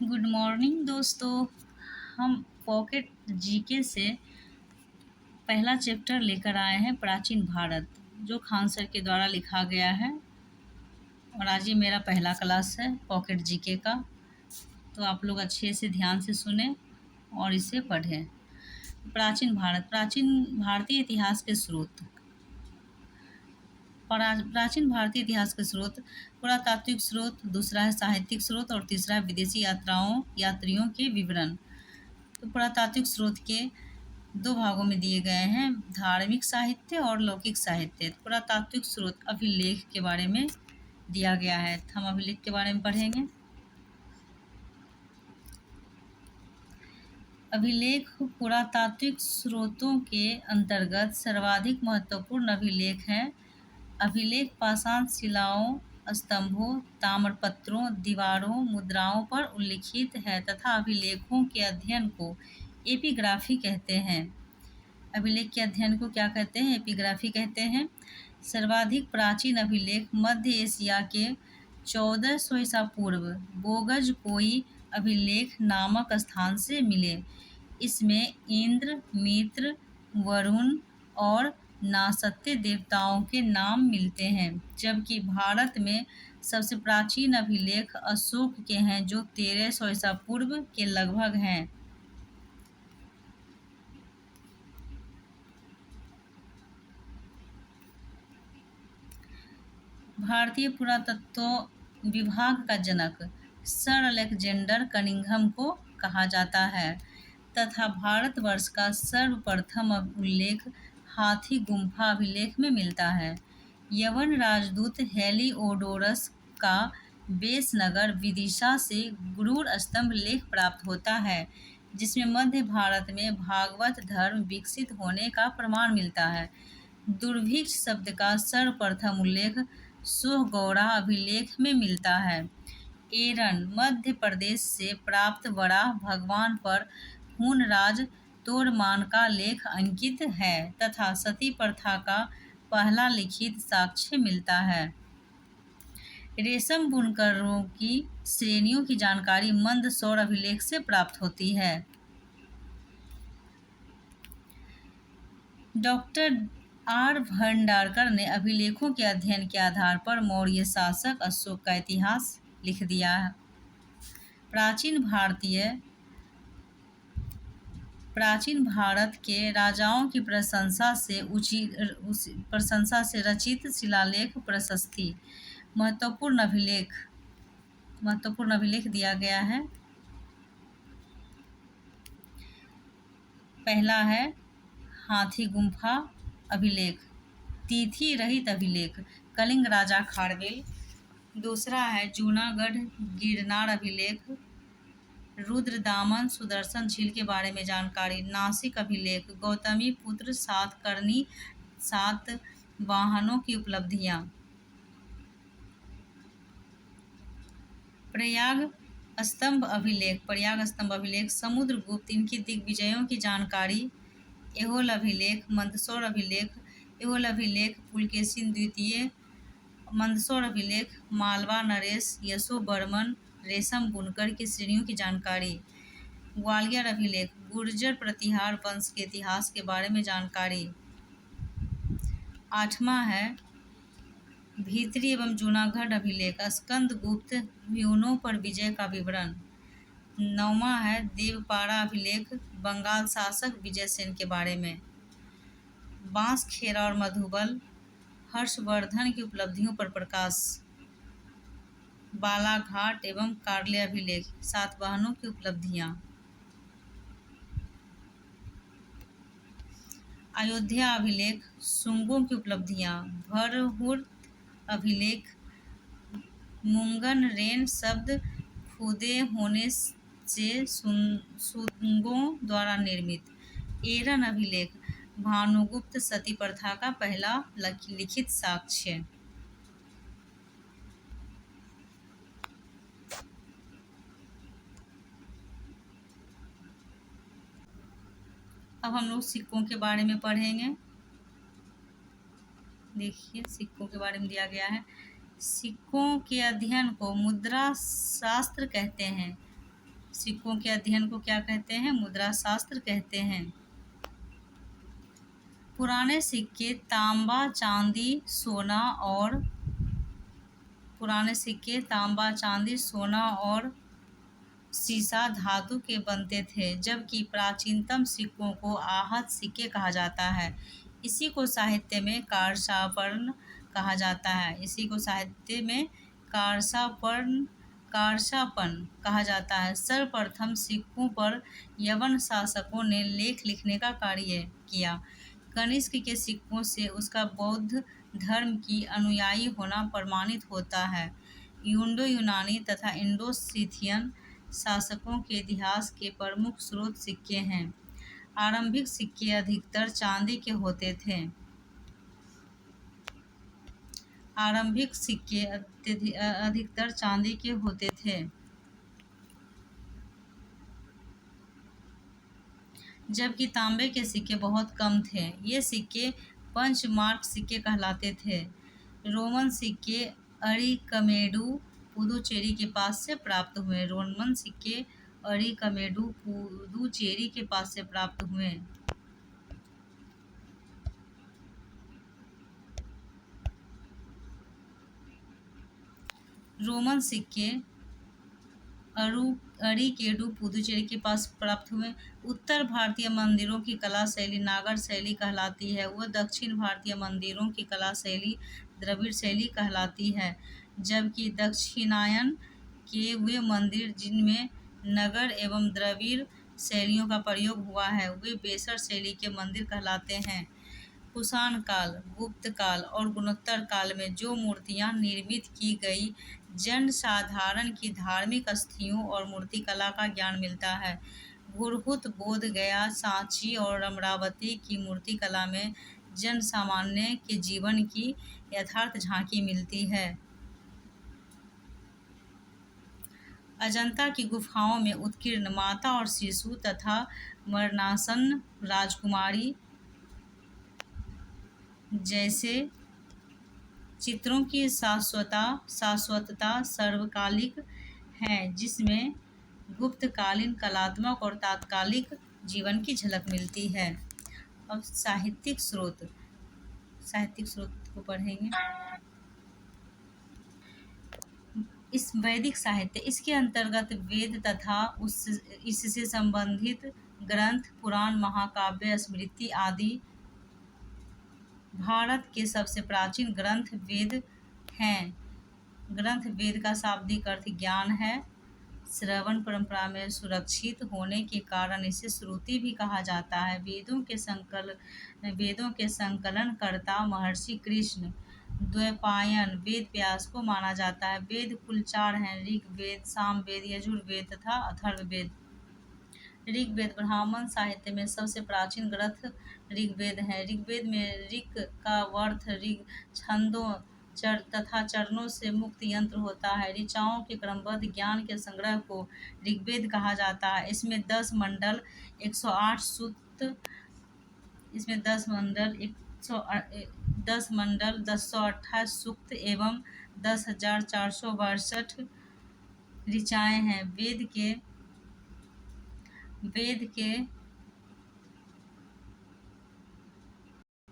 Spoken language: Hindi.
गुड मॉर्निंग दोस्तों। हम पॉकेट जीके से पहला चैप्टर लेकर आए हैं, प्राचीन भारत, जो खान सर के द्वारा लिखा गया है। और आज ये मेरा पहला क्लास है पॉकेट जीके का, तो आप लोग अच्छे से ध्यान से सुने और इसे पढ़ें। प्राचीन भारत, प्राचीन भारतीय इतिहास के स्रोत। प्राचीन भारतीय इतिहास के स्रोत: पुरातात्विक स्रोत, दूसरा है साहित्यिक स्रोत और तीसरा है विदेशी यात्रियों के विवरण। तो पुरातात्विक स्रोत के दो भागों में दिए गए हैं, धार्मिक साहित्य और लौकिक साहित्य। पुरातात्विक स्रोत अभिलेख के बारे में दिया गया है, हम अभिलेख के बारे में पढ़ेंगे। अभिलेख पुरातात्विक स्रोतों के अंतर्गत सर्वाधिक महत्वपूर्ण अभिलेख हैं। अभिलेख पाषाण शिलाओं, स्तंभों, ताम्रपत्रों, दीवारों, मुद्राओं पर उल्लिखित है तथा अभिलेखों के अध्ययन को एपिग्राफी कहते हैं। अभिलेख के अध्ययन को क्या कहते हैं? एपिग्राफी कहते हैं। सर्वाधिक प्राचीन अभिलेख मध्य एशिया के 1400 ईसा पूर्व बोगज कोई अभिलेख नामक स्थान से मिले। इसमें इंद्र, मित्र, वरुण और नासत्य देवताओं के नाम मिलते हैं, जबकि भारत में सबसे प्राचीन अभिलेख अशोक के हैं, जो 1300 ईसा पूर्व के लगभग हैं। भारतीय पुरातत्व विभाग का जनक सर अलेक्जेंडर कनिंघम को कहा जाता है तथा भारतवर्ष का सर्वप्रथम उल्लेख हाथी गुम्फा अभिलेख में मिलता है। यवन राजदूत हेलिओडोरस का बेसनगर विदिशा से गुरूर स्तंभ लेख प्राप्त होता है, जिसमें मध्य भारत में भागवत धर्म विकसित होने का प्रमाण मिलता है। दुर्भिक्ष शब्द का सर्वप्रथम उल्लेख सोहगौड़ा अभिलेख में मिलता है। एरन मध्य प्रदेश से प्राप्त बड़ा भगवान पर हुनराज तोरमान का लेख अंकित है तथा सती प्रथा का पहला लिखित साक्ष्य मिलता है। रेशम बुनकरों की श्रेणियों की जानकारी मंदसौर अभिलेख से प्राप्त होती है। डॉक्टर आर भंडारकर ने अभिलेखों के अध्ययन के आधार पर मौर्य शासक अशोक का इतिहास लिख दिया है। प्राचीन भारत के राजाओं की प्रशंसा से रचित शिलालेख प्रशस्ति। महत्वपूर्ण अभिलेख दिया गया है। पहला है हाथी गुम्फा अभिलेख, तिथि रहित अभिलेख, कलिंग राजा खारवेल। दूसरा है जूनागढ़ गिरनार अभिलेख, रुद्रदामन सुदर्शन झील के बारे में जानकारी। नासिक अभिलेख, गौतमी पुत्र सातकर्णी 7 वाहनों की उपलब्धियां। प्रयाग स्तंभ अभिलेख, समुद्रगुप्त इनकी दिग्विजयों की जानकारी। एहोल अभिलेख, मंदसौर अभिलेख, एहोल अभिलेख पुलकेशिन द्वितीय। मंदसौर अभिलेख, मालवा नरेश यशोवर्मन रेशम बुनकर की श्रेणियों की जानकारी। ग्वालियर अभिलेख, गुर्जर प्रतिहार वंश के इतिहास के बारे में जानकारी। 8वां है भीतरी एवं जूनागढ़ अभिलेख, स्कंदगुप्त ह्यूनों पर विजय का विवरण। 9वां है देवपारा अभिलेख, बंगाल शासक विजयसेन के बारे में। बांसखेड़ा और मधुबल हर्षवर्धन की उपलब्धियों पर प्रकाश। बालाघाट एवं कार्ले अभिलेख, सातवाहनों की उपलब्धियां। अयोध्या अभिलेख, शुंगों की उपलब्धियां। भरहुर अभिलेख, मुंगन रेन शब्द खुदे होने से शुंगों द्वारा निर्मित। एरन अभिलेख, भानुगुप्त सती प्रथा का पहला लिखित साक्ष्य। अब हम लोग सिक्कों के बारे में पढ़ेंगे। देखिए सिक्कों के बारे में दिया गया है। सिक्कों के अध्ययन को मुद्रा शास्त्र कहते हैं। सिक्कों के अध्ययन को क्या कहते हैं? मुद्रा शास्त्र कहते हैं। पुराने सिक्के तांबा, चांदी, सोना और शीशा धातु के बनते थे, जबकि प्राचीनतम सिक्कों को आहत सिक्के कहा जाता है। इसी को साहित्य में कारशापर्ण कहा जाता है। कारशापन कहा जाता है। सर्वप्रथम सिक्कों पर यवन शासकों ने लेख लिखने का कार्य किया। कनिष्क के सिक्कों से उसका बौद्ध धर्म की अनुयायी होना प्रमाणित होता है। इंडो यूनानी तथा इंडो सीथियन शासकों के इतिहास के प्रमुख स्रोत सिक्के हैं। आरंभिक सिक्के अधिकतर चांदी के होते थे। जबकि तांबे के सिक्के बहुत कम थे। ये सिक्के पंचमार्क सिक्के कहलाते थे। रोमन सिक्के अरिकमेडु पुदुचेरी के पास से प्राप्त हुए। रोमन सिक्के अरिकेडु पुदुचेरी के पास प्राप्त हुए। उत्तर भारतीय मंदिरों की कला शैली नागर शैली कहलाती है। वह दक्षिण भारतीय मंदिरों की कला शैली द्रविड़ शैली कहलाती है। जबकि दक्षिणायन के वे मंदिर जिनमें नगर एवं द्रविड़ शैलियों का प्रयोग हुआ है, वे बेसर शैली के मंदिर कहलाते हैं। कुषाण काल, गुप्त काल और गुणोत्तर काल में जो मूर्तियां निर्मित की गई, जन साधारण की धार्मिक अस्थियों और मूर्तिकला का ज्ञान मिलता है। पुरहुत, बोध गया, सांची और अमरावती की मूर्तिकला में जन सामान्य के जीवन की यथार्थ झांकी मिलती है। अजंता की गुफाओं में उत्कीर्ण माता और शिशु तथा मरणासन्न राजकुमारी जैसे चित्रों की शाश्वतता सर्वकालिक है, जिसमें गुप्तकालीन कलात्मक और तात्कालिक जीवन की झलक मिलती है। अब साहित्यिक स्रोत को पढ़ेंगे। इस वैदिक साहित्य, इसके अंतर्गत वेद तथा इससे संबंधित ग्रंथ, पुराण, महाकाव्य, स्मृति आदि। भारत के सबसे प्राचीन ग्रंथ वेद हैं। वेद का शाब्दिक अर्थ ज्ञान है। श्रवण परंपरा में सुरक्षित होने के कारण इसे श्रुति भी कहा जाता है। वेदों के संकलनकर्ता महर्षि कृष्ण द्वैपायन वेद व्यास को माना जाता है। वेद कुल 4 हैं: ऋग्वेद, सामवेद, यजुर्वेद तथा अथर्ववेद। ऋग्वेद ब्राह्मण साहित्य में सबसे प्राचीन ग्रंथ ऋग्वेद है। ऋग्वेद में ऋक् का अर्थ ऋग, छंदों तथा चरणों से मुक्त यंत्र होता है। ऋचाओं के क्रमबद्ध ज्ञान के संग्रह को ऋग्वेद कहा जाता है। इसमें 10 मंडल 1028 सूक्त एवं 10,462 ऋचाएँ हैं। वेद के